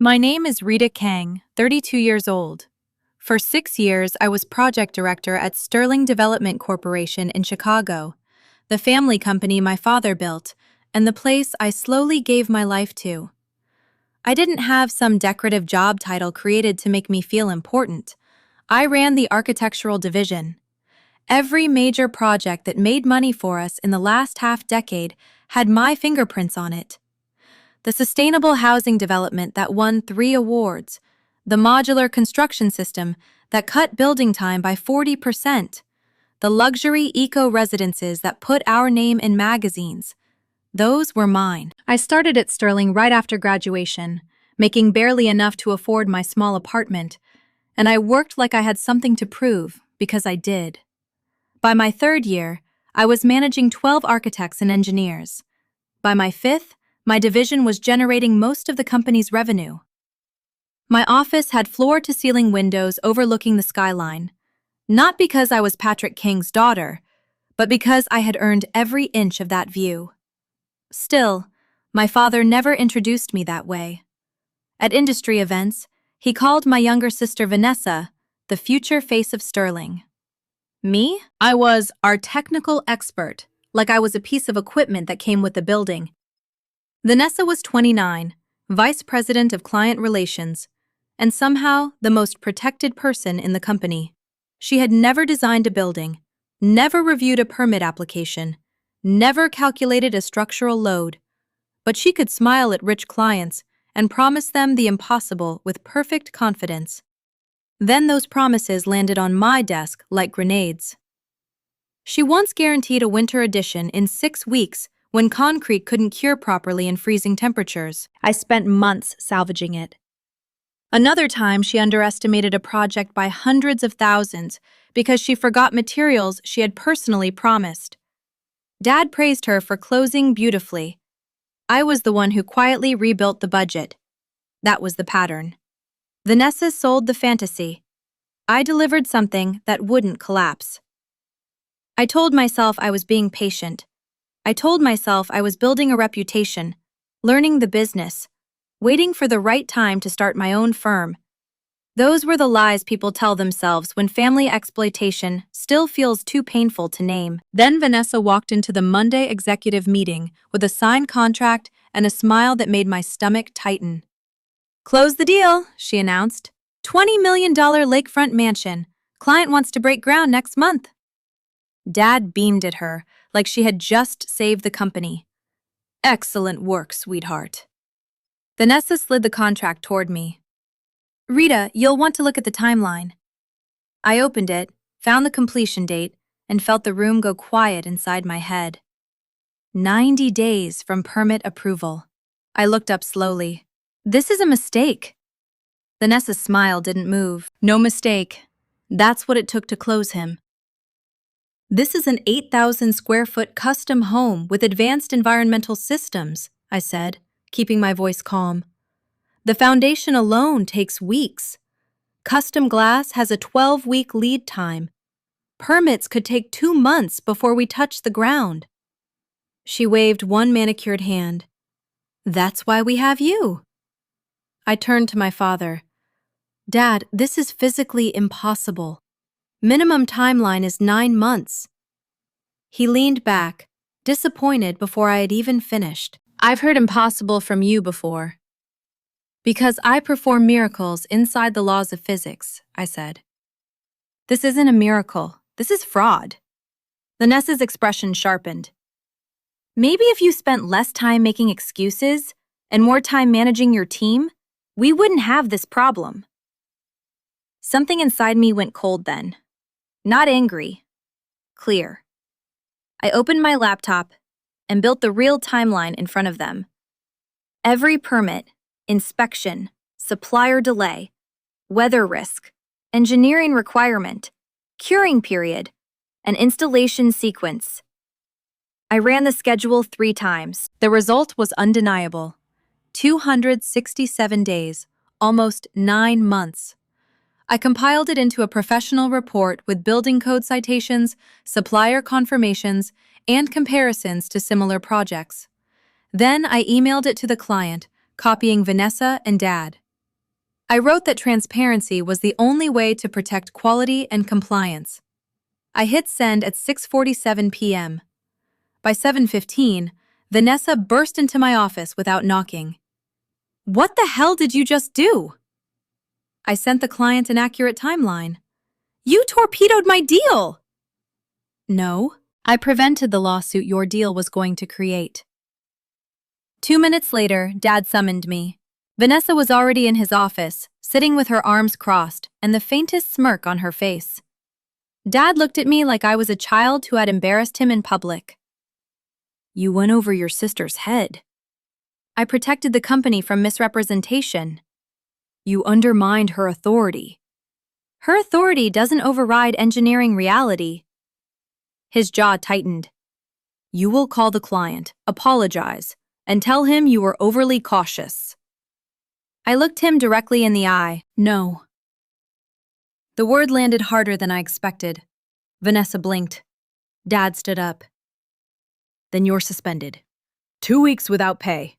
My name is Rita Kang, 32 years old. For 6 years, I was project director at Sterling Development Corporation in Chicago, the family company my father built, and the place I slowly gave my life to. I didn't have some decorative job title created to make me feel important. I ran the architectural division. Every major project that made money for us in the last half-decade had my fingerprints on it. The sustainable housing development that won 3 awards, the modular construction system that cut building time by 40%, the luxury eco-residences that put our name in magazines. Those were mine. I started at Sterling right after graduation, making barely enough to afford my small apartment, and I worked like I had something to prove, because I did. By my 3rd year, I was managing 12 architects and engineers. By my 5th, my division was generating most of the company's revenue. My office had floor-to-ceiling windows overlooking the skyline, not because I was Patrick King's daughter, but because I had earned every inch of that view. Still, my father never introduced me that way. At industry events, he called my younger sister Vanessa the future face of Sterling. Me? I was our technical expert, like I was a piece of equipment that came with the building. Vanessa was 29, vice president of client relations, and somehow the most protected person in the company. She had never designed a building, never reviewed a permit application, never calculated a structural load, but she could smile at rich clients and promise them the impossible with perfect confidence. Then those promises landed on my desk like grenades. She once guaranteed a winter addition in 6 weeks when concrete couldn't cure properly in freezing temperatures. I spent months salvaging it. Another time, she underestimated a project by hundreds of thousands because she forgot materials she had personally promised. Dad praised her for closing beautifully. I was the one who quietly rebuilt the budget. That was the pattern. Vanessa sold the fantasy. I delivered something that wouldn't collapse. I told myself I was being patient. I told myself I was building a reputation, learning the business, waiting for the right time to start my own firm. Those were the lies people tell themselves when family exploitation still feels too painful to name. Then Vanessa walked into the Monday executive meeting with a signed contract and a smile that made my stomach tighten. "Close the deal," she announced. $20 million lakefront mansion. Client wants to break ground next month. Dad beamed at her, like she had just saved the company. "Excellent work, sweetheart." Vanessa slid the contract toward me. "Rita, you'll want to look at the timeline." I opened it, found the completion date, and felt the room go quiet inside my head. 90 days from permit approval. I looked up slowly. "This is a mistake." Vanessa's smile didn't move. "No mistake. That's what it took to close him." "This is an 8,000 square foot custom home with advanced environmental systems," I said, keeping my voice calm. "The foundation alone takes weeks. Custom glass has a 12-week lead time. Permits could take 2 months before we touch the ground." She waved one manicured hand. "That's why we have you." I turned to my father. "Dad, this is physically impossible. Minimum timeline is 9 months. He leaned back, disappointed before I had even finished. "I've heard impossible from you before." "Because I perform miracles inside the laws of physics," I said. "This isn't a miracle. This is fraud." Vanessa's expression sharpened. "Maybe if you spent less time making excuses and more time managing your team, we wouldn't have this problem." Something inside me went cold then. Not angry. Clear. I opened my laptop and built the real timeline in front of them. Every permit, inspection, supplier delay, weather risk, engineering requirement, curing period, and installation sequence. I ran the schedule 3 times. The result was undeniable. 267 days, almost 9 months. I compiled it into a professional report with building code citations, supplier confirmations, and comparisons to similar projects. Then I emailed it to the client, copying Vanessa and Dad. I wrote that transparency was the only way to protect quality and compliance. I hit send at 6:47 p.m. By 7:15, Vanessa burst into my office without knocking. "What the hell did you just do?" I sent the client an accurate timeline. "You torpedoed my deal!" "No, I prevented the lawsuit your deal was going to create." 2 minutes later, Dad summoned me. Vanessa was already in his office, sitting with her arms crossed and the faintest smirk on her face. Dad looked at me like I was a child who had embarrassed him in public. "You went over your sister's head." "I protected the company from misrepresentation." "You undermined her authority." "Her authority doesn't override engineering reality." His jaw tightened. "You will call the client, apologize, and tell him you were overly cautious." I looked him directly in the eye. "No." The word landed harder than I expected. Vanessa blinked. Dad stood up. "Then you're suspended. 2 weeks without pay.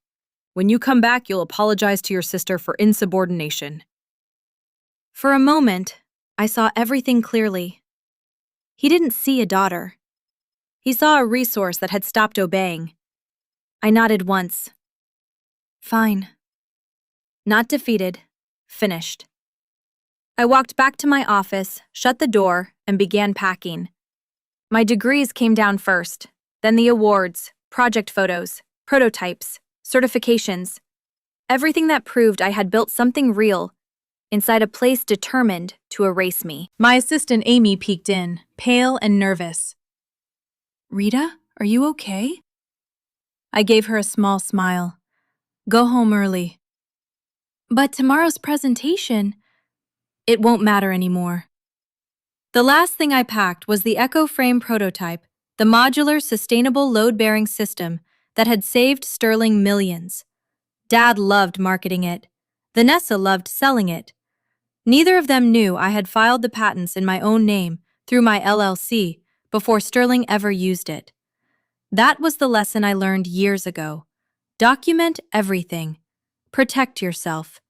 When you come back, you'll apologize to your sister for insubordination." For a moment, I saw everything clearly. He didn't see a daughter. He saw a resource that had stopped obeying. I nodded once. Fine. Not defeated. Finished. I walked back to my office, shut the door, and began packing. My degrees came down first, then the awards, project photos, prototypes, certifications. Everything that proved I had built something real inside a place determined to erase me. My assistant Amy peeked in, pale and nervous. "Rita, are you okay?" I gave her a small smile. "Go home early." "But tomorrow's presentation..." "It won't matter anymore." The last thing I packed was the Echo Frame prototype, the modular, sustainable load-bearing system that had saved Sterling millions. Dad loved marketing it. Vanessa loved selling it. Neither of them knew I had filed the patents in my own name through my LLC before Sterling ever used it. That was the lesson I learned years ago. Document everything. Protect yourself,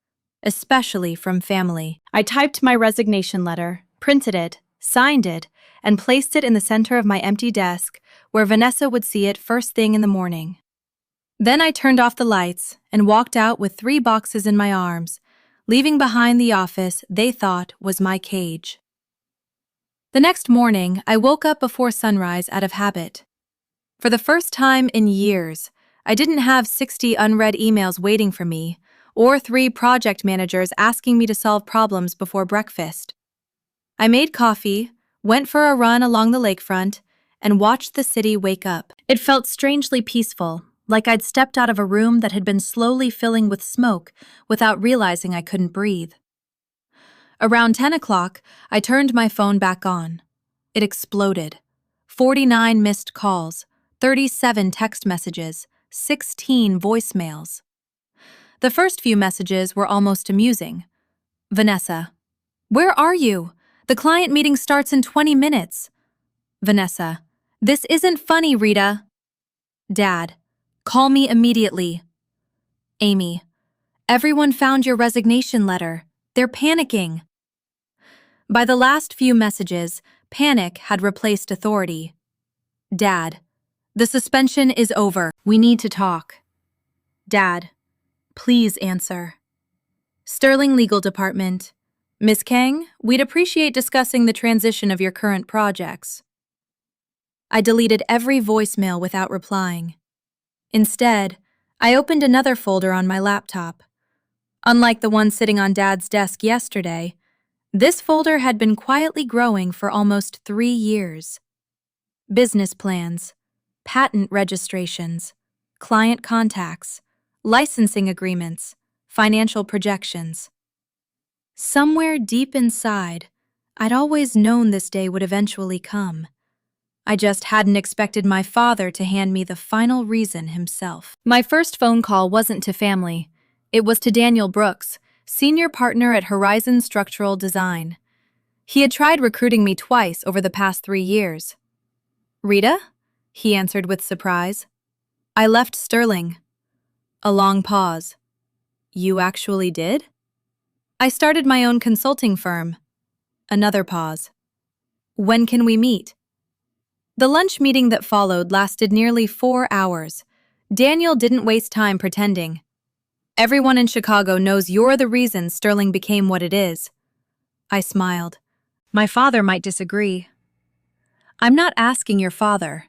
especially from family. I typed my resignation letter, printed it, signed it, and placed it in the center of my empty desk where Vanessa would see it first thing in the morning. Then I turned off the lights and walked out with 3 boxes in my arms, leaving behind the office they thought was my cage. The next morning, I woke up before sunrise out of habit. For the first time in years, I didn't have 60 unread emails waiting for me, or 3 project managers asking me to solve problems before breakfast. I made coffee, went for a run along the lakefront, and watched the city wake up. It felt strangely peaceful, like I'd stepped out of a room that had been slowly filling with smoke without realizing I couldn't breathe. Around 10 o'clock, I turned my phone back on. It exploded. 49 missed calls, 37 text messages, 16 voicemails. The first few messages were almost amusing. "Vanessa, where are you? The client meeting starts in 20 minutes. Vanessa, this isn't funny, Rita. Dad, call me immediately. Amy, everyone found your resignation letter. They're panicking. By the last few messages, panic had replaced authority. Dad, the suspension is over. We need to talk. Dad, please answer. Sterling Legal Department. Miss Kang, we'd appreciate discussing the transition of your current projects. I deleted every voicemail without replying. Instead, I opened another folder on my laptop. Unlike the one sitting on Dad's desk yesterday, this folder had been quietly growing for almost 3 years. Business plans, patent registrations, client contacts, licensing agreements, financial projections. Somewhere deep inside, I'd always known this day would eventually come. I just hadn't expected my father to hand me the final reason himself. My first phone call wasn't to family. It was to Daniel Brooks, senior partner at Horizon Structural Design. He had tried recruiting me twice over the past 3 years. Rita? He answered with surprise. I left Sterling. A long pause. You actually did? I started my own consulting firm. Another pause. When can we meet? The lunch meeting that followed lasted nearly 4 hours. Daniel didn't waste time pretending. Everyone in Chicago knows you're the reason Sterling became what it is. I smiled. My father might disagree. I'm not asking your father.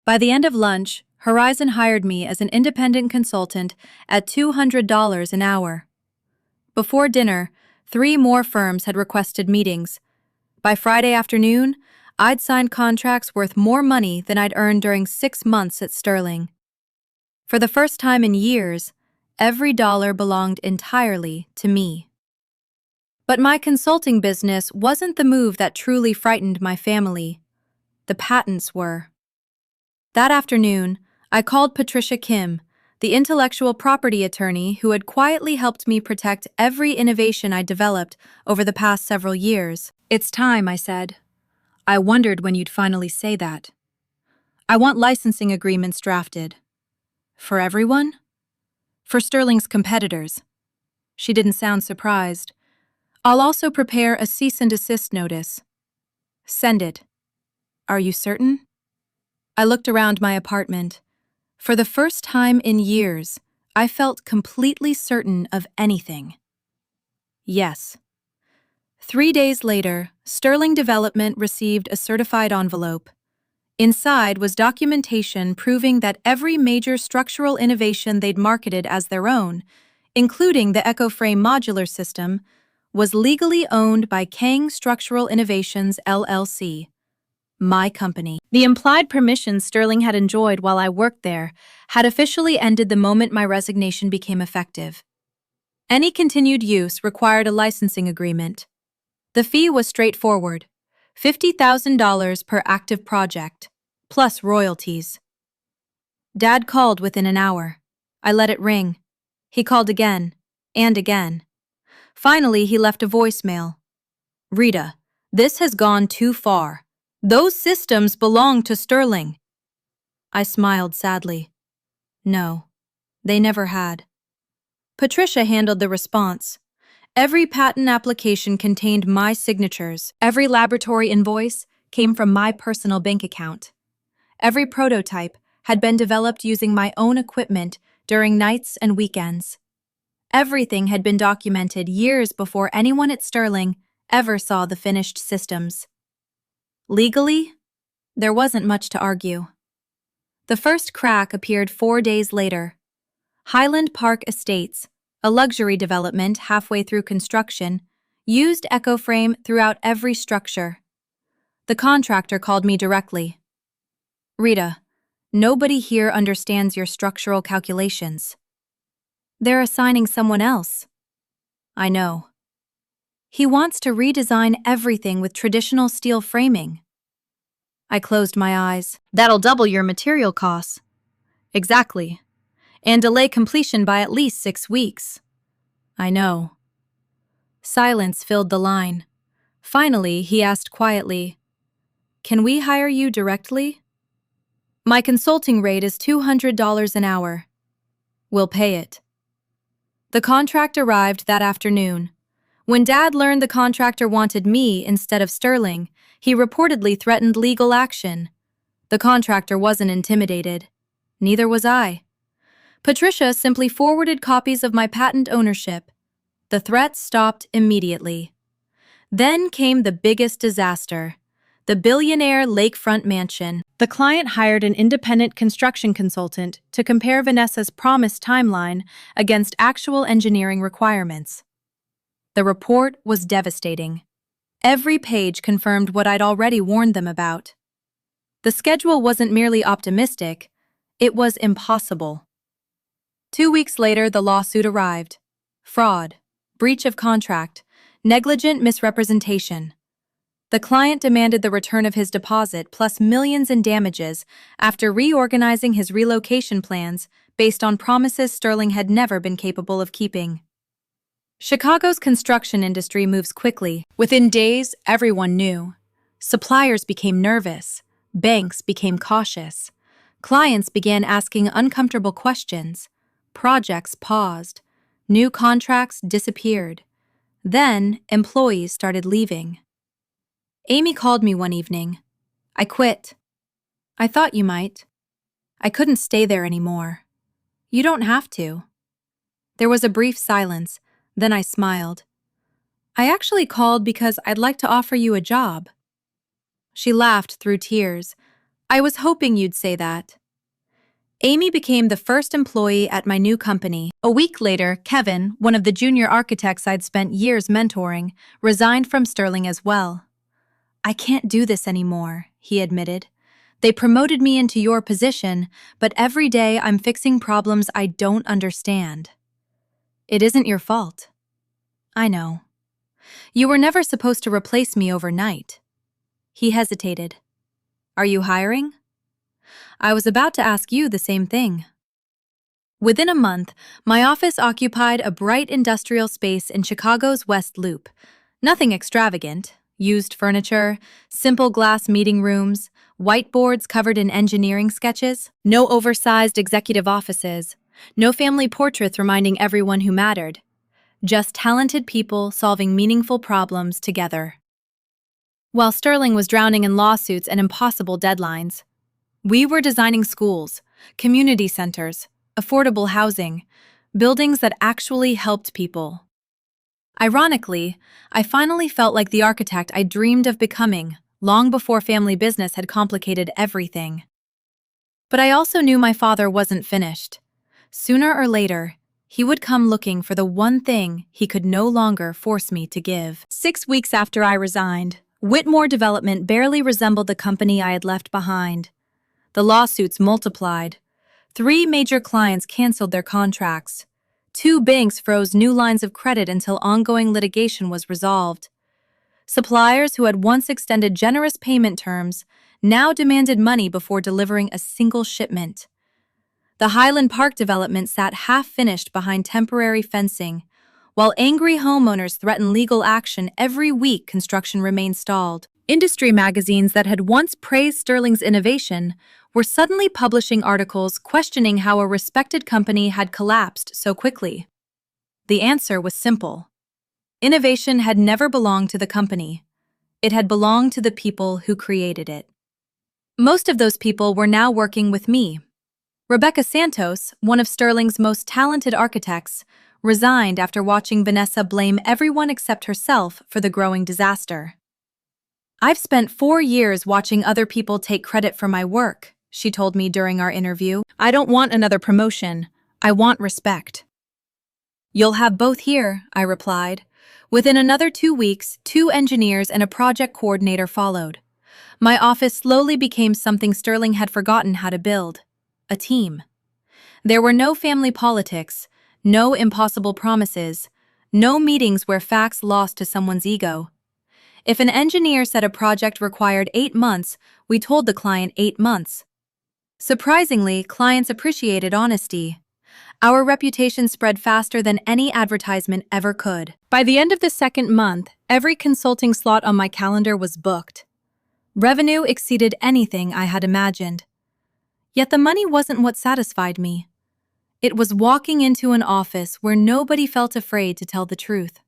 By the end of lunch, Horizon hired me as an independent consultant at $200 an hour. Before dinner, 3 more firms had requested meetings. By Friday afternoon, I'd signed contracts worth more money than I'd earned during 6 months at Sterling. For the first time in years, every dollar belonged entirely to me. But my consulting business wasn't the move that truly frightened my family. The patents were. That afternoon, I called Patricia Kim, the intellectual property attorney who had quietly helped me protect every innovation I'd developed over the past several years. It's time, I said. I wondered when you'd finally say that. I want licensing agreements drafted. For everyone? For Sterling's competitors. She didn't sound surprised. I'll also prepare a cease and desist notice. Send it. Are you certain? I looked around my apartment. For the first time in years, I felt completely certain of anything. Yes. 3 days later, Sterling Development received a certified envelope. Inside was documentation proving that every major structural innovation they'd marketed as their own, including the EcoFrame modular system, was legally owned by Kang Structural Innovations, LLC, my company. The implied permissions Sterling had enjoyed while I worked there had officially ended the moment my resignation became effective. Any continued use required a licensing agreement. The fee was straightforward, $50,000 per active project, plus royalties. Dad called within an hour. I let it ring. He called again, and again. Finally, he left a voicemail. Rita, this has gone too far. Those systems belong to Sterling. I smiled sadly. No, they never had. Patricia handled the response. Every patent application contained my signatures. Every laboratory invoice came from my personal bank account. Every prototype had been developed using my own equipment during nights and weekends. Everything had been documented years before anyone at Sterling ever saw the finished systems. Legally, there wasn't much to argue. The first crack appeared 4 days later. Highland Park Estates, a luxury development halfway through construction, used EcoFrame throughout every structure. The contractor called me directly. Rita, nobody here understands your structural calculations. They're assigning someone else. I know. He wants to redesign everything with traditional steel framing. I closed my eyes. That'll double your material costs. Exactly. And delay completion by at least 6 weeks. I know. Silence filled the line. Finally, he asked quietly, Can we hire you directly? My consulting rate is $200 an hour. We'll pay it. The contract arrived that afternoon. When Dad learned the contractor wanted me instead of Sterling, he reportedly threatened legal action. The contractor wasn't intimidated. Neither was I. Patricia simply forwarded copies of my patent ownership. The threat stopped immediately. Then came the biggest disaster. The billionaire lakefront mansion. The client hired an independent construction consultant to compare Vanessa's promised timeline against actual engineering requirements. The report was devastating. Every page confirmed what I'd already warned them about. The schedule wasn't merely optimistic, it was impossible. 2 weeks later, the lawsuit arrived. Fraud, breach of contract, negligent misrepresentation. The client demanded the return of his deposit plus millions in damages after reorganizing his relocation plans based on promises Sterling had never been capable of keeping. Chicago's construction industry moves quickly. Within days, everyone knew. Suppliers became nervous. Banks became cautious. Clients began asking uncomfortable questions. Projects paused. New contracts disappeared. Then, employees started leaving. Amy called me one evening. I quit. I thought you might. I couldn't stay there anymore. You don't have to. There was a brief silence, then I smiled. I actually called because I'd like to offer you a job. She laughed through tears. I was hoping you'd say that. Amy became the first employee at my new company. A week later, Kevin, one of the junior architects I'd spent years mentoring, resigned from Sterling as well. I can't do this anymore, he admitted. They promoted me into your position, but every day I'm fixing problems I don't understand. It isn't your fault. I know. You were never supposed to replace me overnight. He hesitated. Are you hiring? I was about to ask you the same thing. Within a month, my office occupied a bright industrial space in Chicago's West Loop. Nothing extravagant. Used furniture, simple glass meeting rooms, whiteboards covered in engineering sketches, no oversized executive offices, no family portraits reminding everyone who mattered. Just talented people solving meaningful problems together. While Sterling was drowning in lawsuits and impossible deadlines, we were designing schools, community centers, affordable housing, buildings that actually helped people. Ironically, I finally felt like the architect I dreamed of becoming, long before family business had complicated everything. But I also knew my father wasn't finished. Sooner or later, he would come looking for the one thing he could no longer force me to give. 6 weeks after I resigned, Whitmore Development barely resembled the company I had left behind. The lawsuits multiplied. 3 major clients canceled their contracts. 2 banks froze new lines of credit until ongoing litigation was resolved. Suppliers who had once extended generous payment terms now demanded money before delivering a single shipment. The Highland Park development sat half-finished behind temporary fencing. While angry homeowners threatened legal action every week, construction remained stalled. Industry magazines that had once praised Sterling's innovation were suddenly publishing articles questioning how a respected company had collapsed so quickly. The answer was simple. Innovation had never belonged to the company. It had belonged to the people who created it. Most of those people were now working with me. Rebecca Santos, one of Sterling's most talented architects, resigned after watching Vanessa blame everyone except herself for the growing disaster. I've spent 4 years watching other people take credit for my work, she told me during our interview. I don't want another promotion. I want respect. You'll have both here, I replied. Within another 2 weeks, 2 engineers and a project coordinator followed. My office slowly became something Sterling had forgotten how to build. A team. There were no family politics, no impossible promises, no meetings where facts lost to someone's ego. If an engineer said a project required 8 months, we told the client 8 months. Surprisingly, clients appreciated honesty. Our reputation spread faster than any advertisement ever could. By the end of the 2nd month, every consulting slot on my calendar was booked. Revenue exceeded anything I had imagined. Yet the money wasn't what satisfied me. It was walking into an office where nobody felt afraid to tell the truth.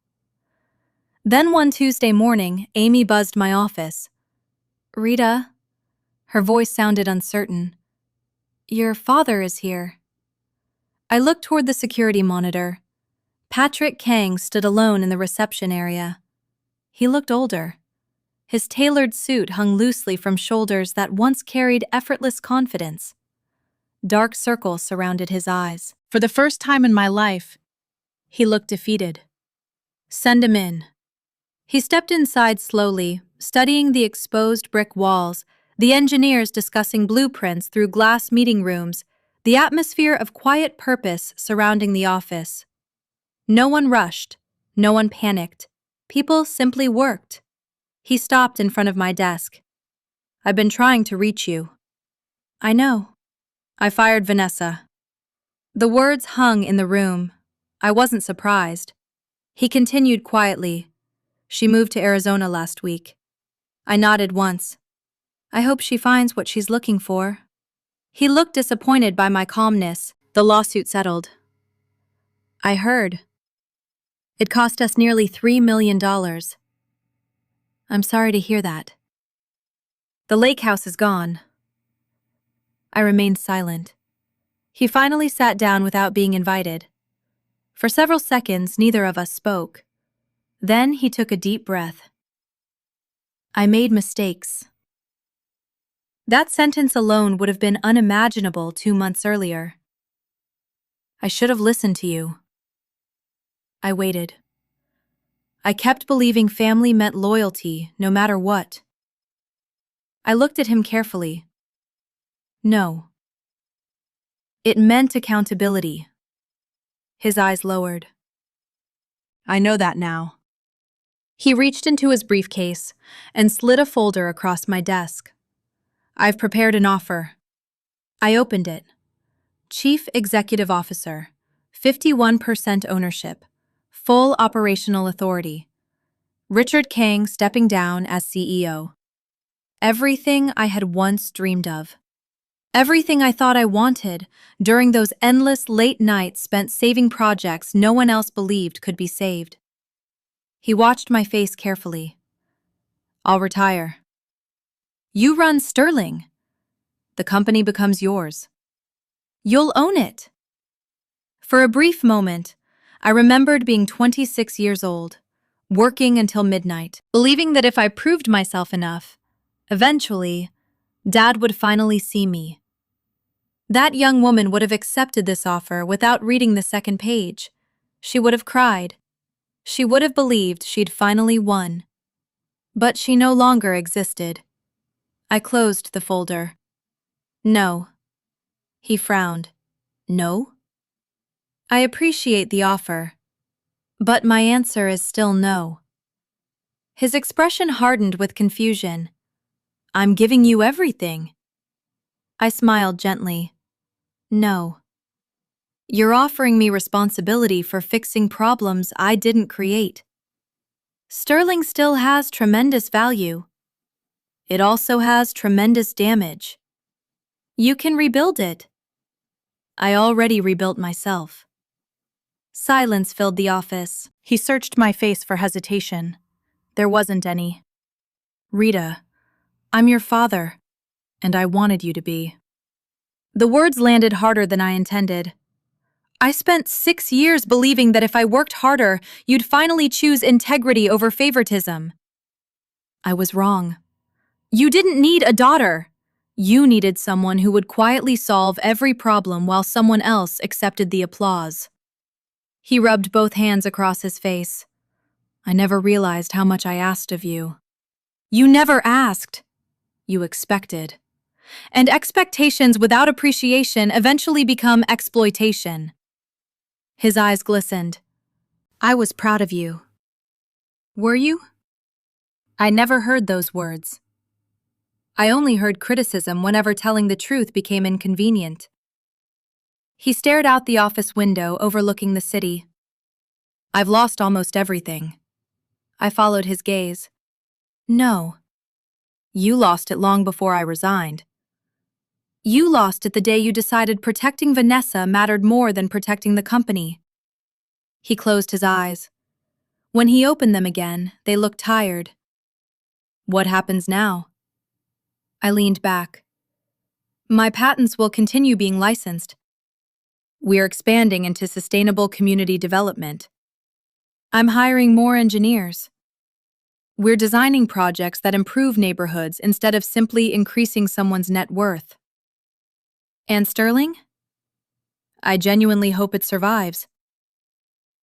Then one Tuesday morning, Amy buzzed my office. Rita, her voice sounded uncertain. Your father is here. I looked toward the security monitor. Patrick Kang stood alone in the reception area. He looked older. His tailored suit hung loosely from shoulders that once carried effortless confidence. Dark circles surrounded his eyes. For the first time in my life, he looked defeated. Send him in. He stepped inside slowly, studying the exposed brick walls, the engineers discussing blueprints through glass meeting rooms, the atmosphere of quiet purpose surrounding the office. No one rushed, no one panicked. People simply worked. He stopped in front of my desk. I've been trying to reach you. I know. I fired Vanessa. The words hung in the room. I wasn't surprised. He continued quietly. She moved to Arizona last week. I nodded once. I hope she finds what she's looking for. He looked disappointed by my calmness. The lawsuit settled. I heard. It cost us nearly $3 million. I'm sorry to hear that. The lake house is gone. I remained silent. He finally sat down without being invited. For several seconds, neither of us spoke. Then he took a deep breath. I made mistakes. That sentence alone would have been unimaginable 2 months earlier. I should have listened to you. I waited. I kept believing family meant loyalty, no matter what. I looked at him carefully. No. It meant accountability. His eyes lowered. I know that now. He reached into his briefcase and slid a folder across my desk. I've prepared an offer. I opened it. Chief Executive Officer, 51% ownership, full operational authority. Richard Kang stepping down as CEO. Everything I had once dreamed of. Everything I thought I wanted during those endless late nights spent saving projects no one else believed could be saved. He watched my face carefully. I'll retire. You run Sterling. The company becomes yours. You'll own it. For a brief moment, I remembered being 26 years old, working until midnight, believing that if I proved myself enough, eventually, Dad would finally see me. That young woman would have accepted this offer without reading the second page. She would have cried. She would have believed she'd finally won. But she no longer existed. I closed the folder. No. He frowned. No? I appreciate the offer, but my answer is still no. His expression hardened with confusion. I'm giving you everything. I smiled gently. No. You're offering me responsibility for fixing problems I didn't create. Sterling still has tremendous value. It also has tremendous damage. You can rebuild it. I already rebuilt myself. Silence filled the office. He searched my face for hesitation. There wasn't any. Rita, I'm your father, and I wanted you to be. The words landed harder than I intended. I spent 6 years believing that if I worked harder, you'd finally choose integrity over favoritism. I was wrong. You didn't need a daughter. You needed someone who would quietly solve every problem while someone else accepted the applause. He rubbed both hands across his face. I never realized how much I asked of you. You never asked. You expected. And expectations without appreciation eventually become exploitation. His eyes glistened. I was proud of you. Were you? I never heard those words. I only heard criticism whenever telling the truth became inconvenient. He stared out the office window overlooking the city. I've lost almost everything. I followed his gaze. No. You lost it long before I resigned. You lost it the day you decided protecting Vanessa mattered more than protecting the company. He closed his eyes. When he opened them again, they looked tired. What happens now? I leaned back. My patents will continue being licensed. We're expanding into sustainable community development. I'm hiring more engineers. We're designing projects that improve neighborhoods instead of simply increasing someone's net worth. And Sterling? I genuinely hope it survives.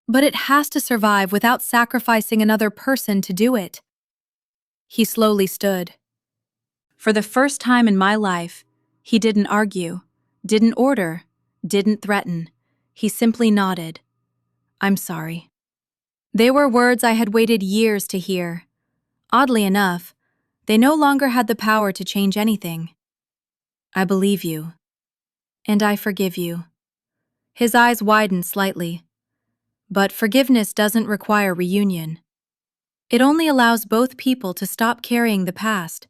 But it has to survive without sacrificing another person to do it. He slowly stood. For the first time in my life, he didn't argue, didn't order, didn't threaten. He simply nodded. I'm sorry. They were words I had waited years to hear. Oddly enough, they no longer had the power to change anything. I believe you. And I forgive you. His eyes widened slightly. But forgiveness doesn't require reunion. It only allows both people to stop carrying the past.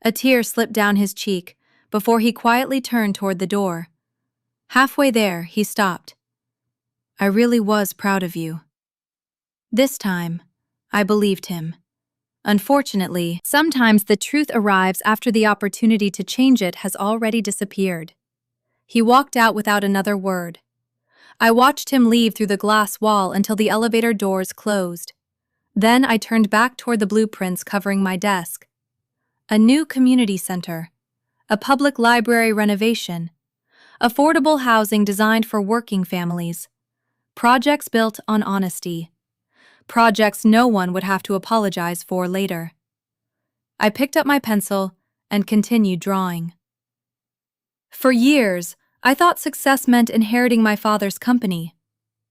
A tear slipped down his cheek before he quietly turned toward the door. Halfway there, he stopped. I really was proud of you. This time, I believed him. Unfortunately, sometimes the truth arrives after the opportunity to change it has already disappeared. He walked out without another word. I watched him leave through the glass wall until the elevator doors closed. Then I turned back toward the blueprints covering my desk. A new community center, a public library renovation, affordable housing designed for working families, projects built on honesty, projects no one would have to apologize for later. I picked up my pencil and continued drawing. For years, I thought success meant inheriting my father's company.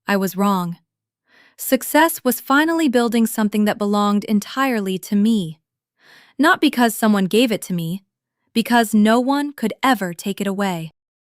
I was wrong. Success was finally building something that belonged entirely to me. Not because someone gave it to me, because no one could ever take it away.